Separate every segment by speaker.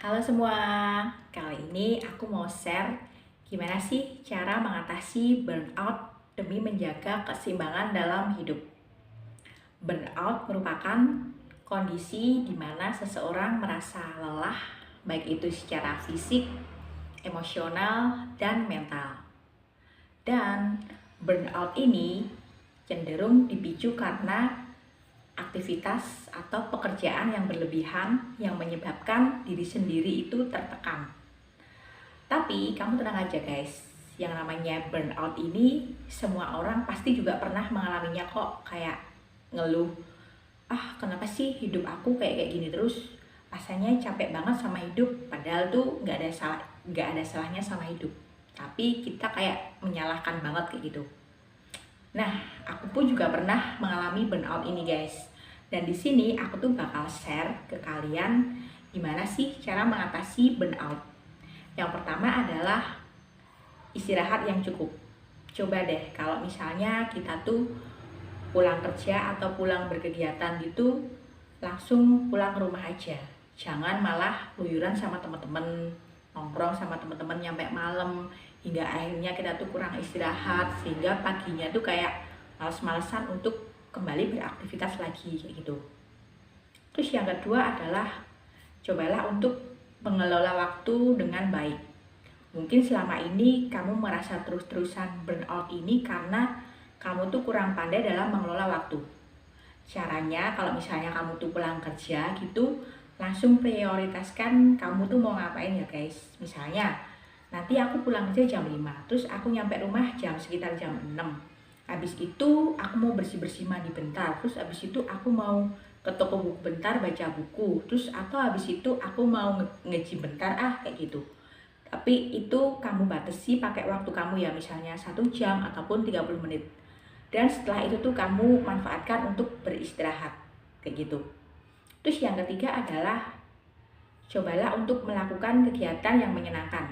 Speaker 1: Halo semua, kali ini aku mau share gimana sih cara mengatasi burnout demi menjaga keseimbangan dalam hidup. Burnout merupakan kondisi di mana seseorang merasa lelah, baik itu secara fisik, emosional, dan mental. Dan burnout ini cenderung dipicu karena aktivitas atau pekerjaan yang berlebihan yang menyebabkan diri sendiri itu tertekan. Tapi kamu tenang aja guys, yang namanya burnout ini semua orang pasti juga pernah mengalaminya kok. Kayak ngeluh, kenapa sih hidup aku kayak gini terus, rasanya capek banget sama hidup. Padahal tuh nggak ada salahnya sama hidup, tapi kita kayak menyalahkan banget kayak gitu. Nah, aku pun juga pernah mengalami burnout ini guys. Dan di sini aku tuh bakal share ke kalian gimana sih cara mengatasi burnout. Yang pertama adalah istirahat yang cukup. Coba deh kalau misalnya kita tuh pulang kerja atau pulang berkegiatan gitu, langsung pulang ke rumah aja. Jangan malah keluyuran sama teman-teman, nongkrong sama teman-teman nyampe malam, hingga akhirnya kita tuh kurang istirahat, sehingga paginya tuh kayak males-malesan untuk kembali beraktivitas lagi kayak gitu. Terus yang kedua adalah cobalah untuk mengelola waktu dengan baik. Mungkin selama ini kamu merasa terus-terusan burnout ini karena kamu tuh kurang pandai dalam mengelola waktu. Caranya kalau misalnya kamu tuh pulang kerja gitu, langsung prioritaskan kamu tuh mau ngapain ya guys. Misalnya, nanti aku pulang kerja jam 5, terus aku nyampe rumah sekitar jam 6. Habis itu aku mau bersih-bersih mandi bentar, terus habis itu aku mau ke toko buku bentar baca buku, terus atau habis itu aku mau nge-gym bentar kayak gitu. Tapi itu kamu batasi pakai waktu kamu ya, misalnya 1 jam ataupun 30 menit. Dan setelah itu tuh kamu manfaatkan untuk beristirahat kayak gitu. Terus yang ketiga adalah cobalah untuk melakukan kegiatan yang menyenangkan.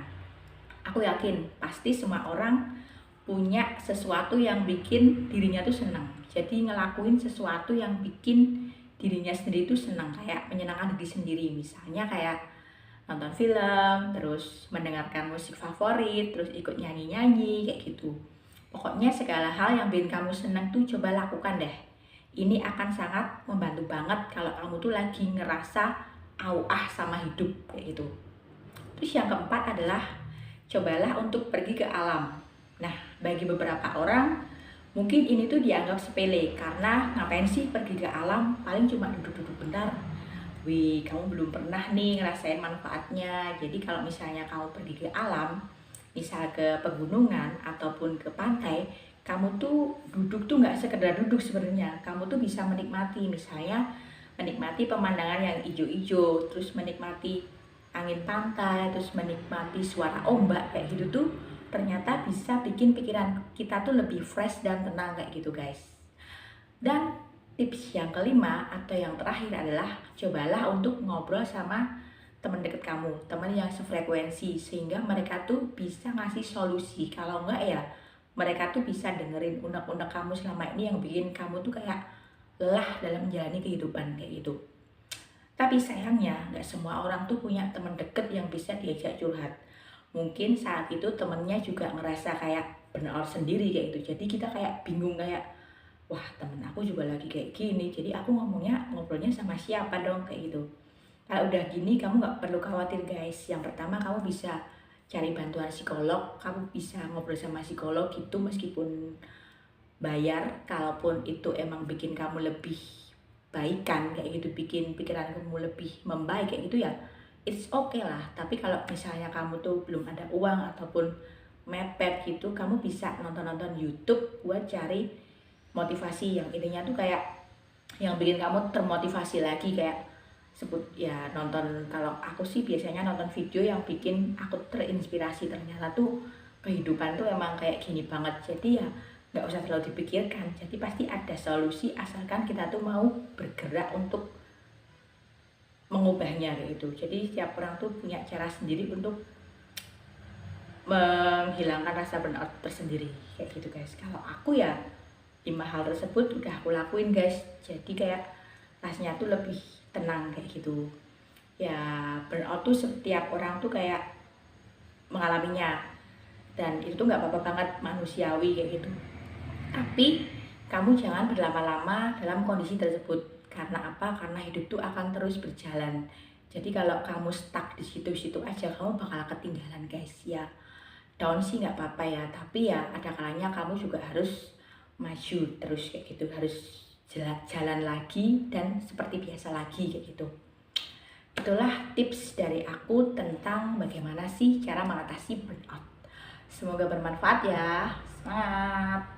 Speaker 1: Aku yakin pasti semua orang punya sesuatu yang bikin dirinya tuh senang. Jadi ngelakuin sesuatu yang bikin dirinya sendiri tuh senang, kayak menyenangkan diri sendiri. Misalnya kayak nonton film, terus mendengarkan musik favorit, terus ikut nyanyi-nyanyi kayak gitu. Pokoknya segala hal yang bikin kamu senang tuh coba lakukan deh. Ini akan sangat membantu banget kalau kamu tuh lagi ngerasa auah sama hidup kayak gitu. Terus yang keempat adalah cobalah untuk pergi ke alam. Nah, bagi beberapa orang mungkin ini tuh dianggap sepele karena ngapain sih pergi ke alam, paling cuma duduk-duduk bentar. Wih, kamu belum pernah nih ngerasain manfaatnya. Jadi kalau misalnya kamu pergi ke alam, misal ke pegunungan ataupun ke pantai, kamu tuh duduk tuh nggak sekedar duduk sebenarnya. Kamu tuh bisa menikmati, misalnya menikmati pemandangan yang hijau-hijau, terus menikmati angin pantai, terus menikmati suara ombak kayak gitu tuh ternyata bisa bikin pikiran kita tuh lebih fresh dan tenang kayak gitu guys. Dan tips yang kelima atau yang terakhir adalah cobalah untuk ngobrol sama teman dekat kamu, teman yang sefrekuensi, sehingga mereka tuh bisa ngasih solusi. Kalau enggak ya mereka tuh bisa dengerin unek-unek kamu selama ini yang bikin kamu tuh kayak lelah dalam menjalani kehidupan kayak gitu. Tapi sayangnya nggak semua orang tuh punya teman deket yang bisa diajak curhat. Mungkin saat itu temennya juga ngerasa kayak burnout sendiri kayak gitu. Jadi kita kayak bingung, kayak wah temen aku juga lagi kayak gini, jadi aku ngobrolnya sama siapa dong kayak gitu. Kalau udah gini kamu nggak perlu khawatir guys. Yang pertama kamu bisa cari bantuan psikolog, kamu bisa ngobrol sama psikolog gitu meskipun bayar. Kalaupun itu emang bikin kamu lebih baikan kayak gitu, bikin pikiran kamu lebih membaik kayak gitu ya, it's okay lah. Tapi kalau misalnya kamu tuh belum ada uang ataupun mepet gitu, kamu bisa nonton-nonton YouTube buat cari motivasi yang intinya tuh kayak yang bikin kamu termotivasi lagi, kayak sebut ya nonton. Kalau aku sih biasanya nonton video yang bikin aku terinspirasi, ternyata tuh kehidupan tuh emang kayak gini banget. Jadi ya nggak usah terlalu dipikirkan, jadi pasti ada solusi asalkan kita tuh mau bergerak untuk mengubahnya kayak gitu. Jadi setiap orang tuh punya cara sendiri untuk menghilangkan rasa burnout tersendiri kayak gitu guys. Kalau aku ya 5 hal tersebut udah aku lakuin guys, jadi kayak rasanya tuh lebih tenang kayak gitu. Ya, burnout tuh setiap orang tuh kayak mengalaminya, dan itu tuh nggak apa-apa banget, manusiawi kayak gitu. Tapi kamu jangan berlama-lama dalam kondisi tersebut. Karena apa? Karena hidup tuh akan terus berjalan. Jadi kalau kamu stuck di situ-situ aja, kamu bakal ketinggalan guys ya. Down sih nggak apa-apa ya, tapi ya ada kalanya kamu juga harus maju terus kayak gitu, harus jalan lagi dan seperti biasa lagi kayak gitu. Itulah tips dari aku tentang bagaimana sih cara mengatasi burnout. Semoga bermanfaat ya. Semangat!